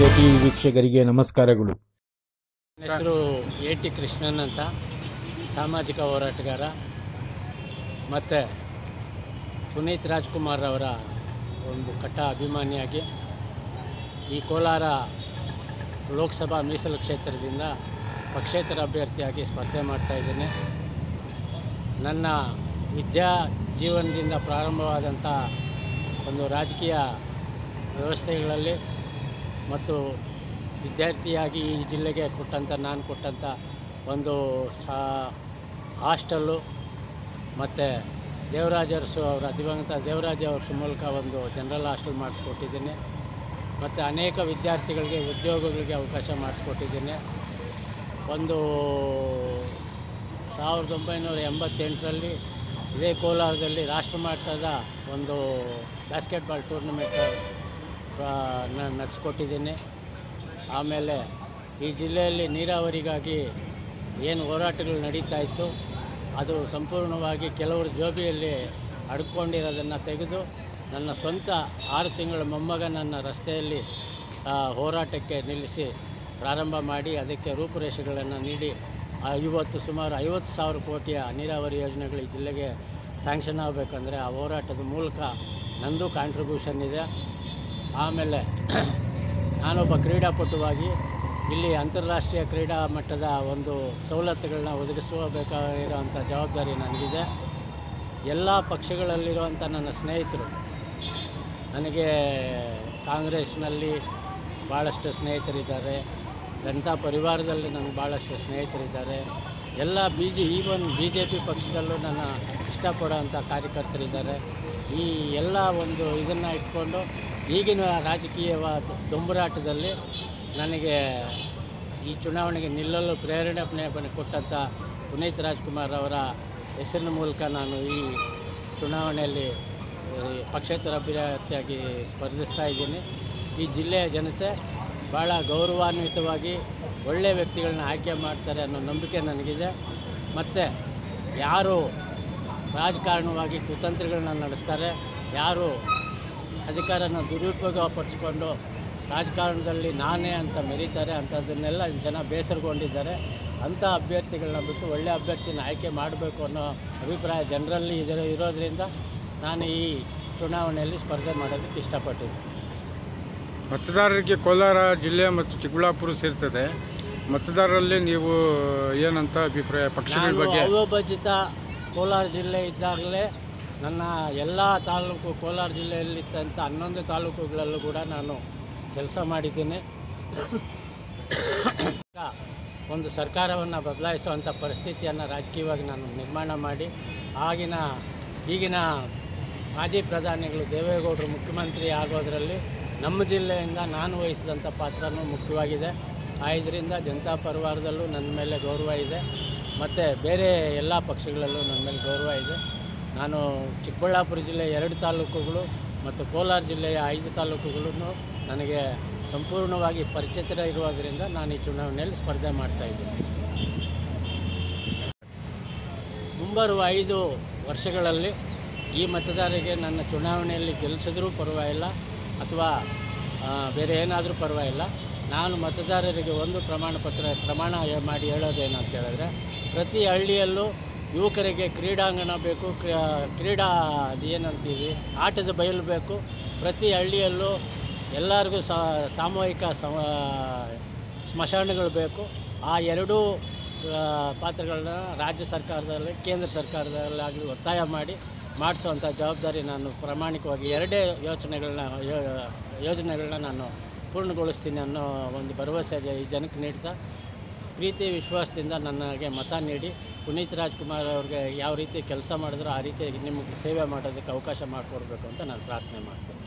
TV ವೀಕ್ಷಕರಿಗೆ ನಮಸ್ಕಾರಗಳು. ನನ್ನ ಹೆಸರು ಎ.ಟಿ. ಕೃಷ್ಣನ್ ಅಂತ, ಸಾಮಾಜಿಕ ಹೋರಾಟಗಾರ ಮತ್ತು ಪುನೀತ್ ರಾಜ್ಕುಮಾರ್ ಅವರ ಒಂದು ಕಟ್ಟ ಅಭಿಮಾನಿಯಾಗಿ ಈ ಕೋಲಾರ ಲೋಕಸಭಾ ಮೀಸಲು ಕ್ಷೇತ್ರದಿಂದ ಪಕ್ಷೇತರ ಅಭ್ಯರ್ಥಿಯಾಗಿ ಸ್ಪರ್ಧೆ ಮಾಡ್ತಾಯಿದ್ದೇನೆ. ನನ್ನ ವಿದ್ಯಾ ಜೀವನದಿಂದ ಪ್ರಾರಂಭವಾದಂಥ ಒಂದು ರಾಜಕೀಯ ವ್ಯವಸ್ಥೆಗಳಲ್ಲಿ ಮತ್ತು ವಿದ್ಯಾರ್ಥಿಯಾಗಿ ಈ ಜಿಲ್ಲೆಗೆ ನಾನು ಕೊಟ್ಟಂಥ ಒಂದು ಹಾಸ್ಟೆಲ್ಲು ಮತ್ತು ದೇವರಾಜ ಅರಸು ಅವರ ದಿವಂಗತ ದೇವರಾಜ ಅರಸು ಮೂಲಕ ಒಂದು ಜನರಲ್ ಹಾಸ್ಟೆಲ್ ಮಾಡಿಸ್ಕೊಟ್ಟಿದ್ದೀನಿ. ಮತ್ತು ಅನೇಕ ವಿದ್ಯಾರ್ಥಿಗಳಿಗೆ ಉದ್ಯೋಗಗಳಿಗೆ ಅವಕಾಶ ಮಾಡಿಸ್ಕೊಟ್ಟಿದ್ದೀನಿ. ಒಂದು 1988ರಲ್ಲಿ ಇದೇ ಕೋಲಾರದಲ್ಲಿ ರಾಷ್ಟ್ರಮಟ್ಟದ ಒಂದು ಬಾಸ್ಕೆಟ್ಬಾಲ್ ಟೂರ್ನಮೆಂಟ್ ನಡೆಸ್ಕೊಟ್ಟಿದ್ದೀನಿ. ಆಮೇಲೆ ಈ ಜಿಲ್ಲೆಯಲ್ಲಿ ನೀರಾವರಿಗಾಗಿ ಏನು ಹೋರಾಟಗಳು ನಡೀತಾ ಇತ್ತು ಅದು ಸಂಪೂರ್ಣವಾಗಿ ಕೆಲವರು ಜೋಬಿಯಲ್ಲಿ ಅಡ್ಕೊಂಡಿರೋದನ್ನು ತೆಗೆದು ನನ್ನ ಸ್ವಂತ 6 ತಿಂಗಳ ಮೊಮ್ಮಗನನ್ನು ರಸ್ತೆಯಲ್ಲಿ ಹೋರಾಟಕ್ಕೆ ನಿಲ್ಲಿಸಿ ಪ್ರಾರಂಭ ಮಾಡಿ ಅದಕ್ಕೆ ರೂಪುರೇಷೆಗಳನ್ನು ನೀಡಿ ಸುಮಾರು 50,000 ಕೋಟಿಯ ನೀರಾವರಿ ಯೋಜನೆಗಳು ಈ ಜಿಲ್ಲೆಗೆ ಸ್ಯಾಂಕ್ಷನ್ ಆಗಬೇಕಂದ್ರೆ ಆ ಹೋರಾಟದ ಮೂಲಕ ನಂದು ಕಾಂಟ್ರಿಬ್ಯೂಷನ್ ಇದೆ. ಆಮೇಲೆ ನಾನೊಬ್ಬ ಕ್ರೀಡಾಪಟುವಾಗಿ ಇಲ್ಲಿ ಅಂತಾರಾಷ್ಟ್ರೀಯ ಕ್ರೀಡಾ ಮಟ್ಟದ ಒಂದು ಸವಲತ್ತುಗಳನ್ನ ಒದಗಿಸಬೇಕಾಗಿರೋವಂಥ ಜವಾಬ್ದಾರಿ ನನಗಿದೆ. ಎಲ್ಲ ಪಕ್ಷಗಳಲ್ಲಿರುವಂಥ ನನ್ನ ಸ್ನೇಹಿತರು, ನನಗೆ ಕಾಂಗ್ರೆಸ್ನಲ್ಲಿ ಭಾಳಷ್ಟು ಸ್ನೇಹಿತರಿದ್ದಾರೆ, ಜನತಾ ಪರಿವಾರದಲ್ಲಿ ನನಗೆ ಭಾಳಷ್ಟು ಸ್ನೇಹಿತರಿದ್ದಾರೆ, ಎಲ್ಲ ಈವನ್ BJP ಪಕ್ಷದಲ್ಲೂ ನನ್ನ ಇಷ್ಟಪಡೋವಂಥ ಕಾರ್ಯಕರ್ತರಿದ್ದಾರೆ. ಈ ಎಲ್ಲ ಒಂದು ಇದನ್ನು ಇಟ್ಕೊಂಡು ಈಗಿನ ರಾಜಕೀಯವಾದ ದೊಂಬರಾಟದಲ್ಲಿ ನನಗೆ ಈ ಚುನಾವಣೆಗೆ ನಿಲ್ಲಲು ಪ್ರೇರಣೆ ಕೊಟ್ಟಂಥ ಪುನೀತ್ ರಾಜ್ಕುಮಾರ್ ಅವರ ಹೆಸರಿನ ಮೂಲಕ ನಾನು ಈ ಚುನಾವಣೆಯಲ್ಲಿ ಪಕ್ಷೇತರ ಅಭ್ಯರ್ಥಿಯಾಗಿ ಸ್ಪರ್ಧಿಸ್ತಾ ಇದ್ದೀನಿ. ಈ ಜಿಲ್ಲೆಯ ಜನತೆ ಭಾಳ ಗೌರವಾನ್ವಿತವಾಗಿ ಒಳ್ಳೆಯ ವ್ಯಕ್ತಿಗಳನ್ನ ಆಯ್ಕೆ ಮಾಡ್ತಾರೆ ಅನ್ನೋ ನಂಬಿಕೆ ನನಗಿದೆ. ಮತ್ತು ಯಾರು ರಾಜಕಾರಣವಾಗಿ ಕುತಂತ್ರಗಳನ್ನ ನಡೆಸ್ತಾರೆ, ಯಾರು ಅಧಿಕಾರನ ದುರುಪಯೋಗಪಡಿಸ್ಕೊಂಡು ರಾಜಕಾರಣದಲ್ಲಿ ನಾನೇ ಅಂತ ಮೆರೀತಾರೆ, ಅಂಥದ್ದನ್ನೆಲ್ಲ ಜನ ಬೇಸರಗೊಂಡಿದ್ದಾರೆ. ಅಂಥ ಅಭ್ಯರ್ಥಿಗಳನ್ನ ಬಿಟ್ಟು ಒಳ್ಳೆಯ ಅಭ್ಯರ್ಥಿನ ಆಯ್ಕೆ ಮಾಡಬೇಕು ಅನ್ನೋ ಅಭಿಪ್ರಾಯ ಜನರಲ್ಲಿ ಇರೋದರಿಂದ ನಾನು ಈ ಚುನಾವಣೆಯಲ್ಲಿ ಸ್ಪರ್ಧೆ ಮಾಡೋದಕ್ಕೆ ಇಷ್ಟಪಟ್ಟಿದ್ದೆ. ಮತದಾರರಿಗೆ ಕೋಲಾರ ಜಿಲ್ಲೆ ಮತ್ತು ಚಿಕ್ಕಬಳ್ಳಾಪುರ ಸೇರ್ತದೆ. ಮತದಾರರಲ್ಲಿ ನೀವು ಏನಂತ ಅಭಿಪ್ರಾಯ ಪಕ್ಷಗಳ ಬಗ್ಗೆ? ಅವಿಭಜಿತ ಕೋಲಾರ ಜಿಲ್ಲೆ ಇದ್ದಾಗಲೇ ನನ್ನ ಎಲ್ಲ ತಾಲೂಕು, ಕೋಲಾರ ಜಿಲ್ಲೆಯಲ್ಲಿದ್ದಂಥ 11 ತಾಲೂಕುಗಳಲ್ಲೂ ಕೂಡ ನಾನು ಕೆಲಸ ಮಾಡಿದ್ದೀನಿ. ಒಂದು ಸರ್ಕಾರವನ್ನು ಬದಲಾಯಿಸುವಂಥ ಪರಿಸ್ಥಿತಿಯನ್ನು ರಾಜಕೀಯವಾಗಿ ನಾನು ನಿರ್ಮಾಣ ಮಾಡಿ ಈಗಿನ ಮಾಜಿ ಪ್ರಧಾನಿಗಳು ದೇವೇಗೌಡರು ಮುಖ್ಯಮಂತ್ರಿ ಆಗೋದರಲ್ಲಿ ನಮ್ಮ ಜಿಲ್ಲೆಯಿಂದ ನಾನು ವಹಿಸಿದಂಥ ಪಾತ್ರನೂ ಮುಖ್ಯವಾಗಿದೆ. ಇದರಿಂದ ಜನತಾ ಪರಿವಾರದಲ್ಲೂ ನನ್ನ ಮೇಲೆ ಗೌರವ ಇದೆ ಮತ್ತು ಬೇರೆ ಎಲ್ಲ ಪಕ್ಷಗಳಲ್ಲೂ ನನ್ನ ಮೇಲೆ ಗೌರವ ಇದೆ. ನಾನು ಚಿಕ್ಕಬಳ್ಳಾಪುರ ಜಿಲ್ಲೆಯ 2 ತಾಲೂಕುಗಳು ಮತ್ತು ಕೋಲಾರ ಜಿಲ್ಲೆಯ 5 ತಾಲೂಕುಗಳನ್ನು ನನಗೆ ಸಂಪೂರ್ಣವಾಗಿ ಪರಿಚಿತರ ಇರುವುದರಿಂದ ನಾನು ಈ ಚುನಾವಣೆಯಲ್ಲಿ ಸ್ಪರ್ಧೆ ಮಾಡ್ತಾಯಿದ್ದೀನಿ. ಮುಂಬರುವ 5 ವರ್ಷಗಳಲ್ಲಿ ಈ ಮತದಾರರಿಗೆ ನನ್ನ ಚುನಾವಣೆಯಲ್ಲಿ ಗೆಲ್ಲಿಸಿದ್ರೂ ಪರವಾಗಿಲ್ಲ ಅಥವಾ ಬೇರೆ ಏನಾದರೂ ಪರವಾಗಿಲ್ಲ, ನಾನು ಮತದಾರರಿಗೆ ಒಂದು ಪ್ರಮಾಣ ಮಾಡಿ ಹೇಳೋದೇನಂತ ಹೇಳಿದ್ರೆ, ಪ್ರತಿ ಹಳ್ಳಿಯಲ್ಲೂ ಯುವಕರಿಗೆ ಕ್ರೀಡಾಂಗಣ ಬೇಕು, ಕ್ರೀಡಾ ಏನಂತೀವಿ ಆಟದ ಬಯಲು ಬೇಕು. ಪ್ರತಿ ಹಳ್ಳಿಯಲ್ಲೂ ಎಲ್ಲರಿಗೂ ಸಾಮೂಹಿಕ ಸ್ಮಶಾನಗಳು ಬೇಕು. ಆ 2 ಪಾತ್ರಗಳನ್ನ ರಾಜ್ಯ ಸರ್ಕಾರದಲ್ಲಿ, ಕೇಂದ್ರ ಸರ್ಕಾರದಲ್ಲಾಗಲಿ ಒತ್ತಾಯ ಮಾಡಿಸುವಂಥ ಜವಾಬ್ದಾರಿ ನಾನು ಪ್ರಾಮಾಣಿಕವಾಗಿ 2 ಯೋಜನೆಗಳನ್ನ ನಾನು ಪೂರ್ಣಗೊಳಿಸ್ತೀನಿ ಅನ್ನೋ ಒಂದು ಭರವಸೆ ಈ ಜನಕ್ಕೆ ನೀಡ್ತಾ, ಪ್ರೀತಿ ವಿಶ್ವಾಸದಿಂದ ನನಗೆ ಮತ ನೀಡಿ ಪುನೀತ್ ರಾಜ್ಕುಮಾರ್ ಅವ್ರಿಗೆ ಯಾವ ರೀತಿ ಕೆಲಸ ಮಾಡಿದ್ರೋ ಆ ರೀತಿ ನಿಮಗೆ ಸೇವೆ ಮಾಡೋದಕ್ಕೆ ಅವಕಾಶ ಮಾಡಿಕೊಡ್ಬೇಕು ಅಂತ ನಾನು ಪ್ರಾರ್ಥನೆ ಮಾಡ್ತೀನಿ.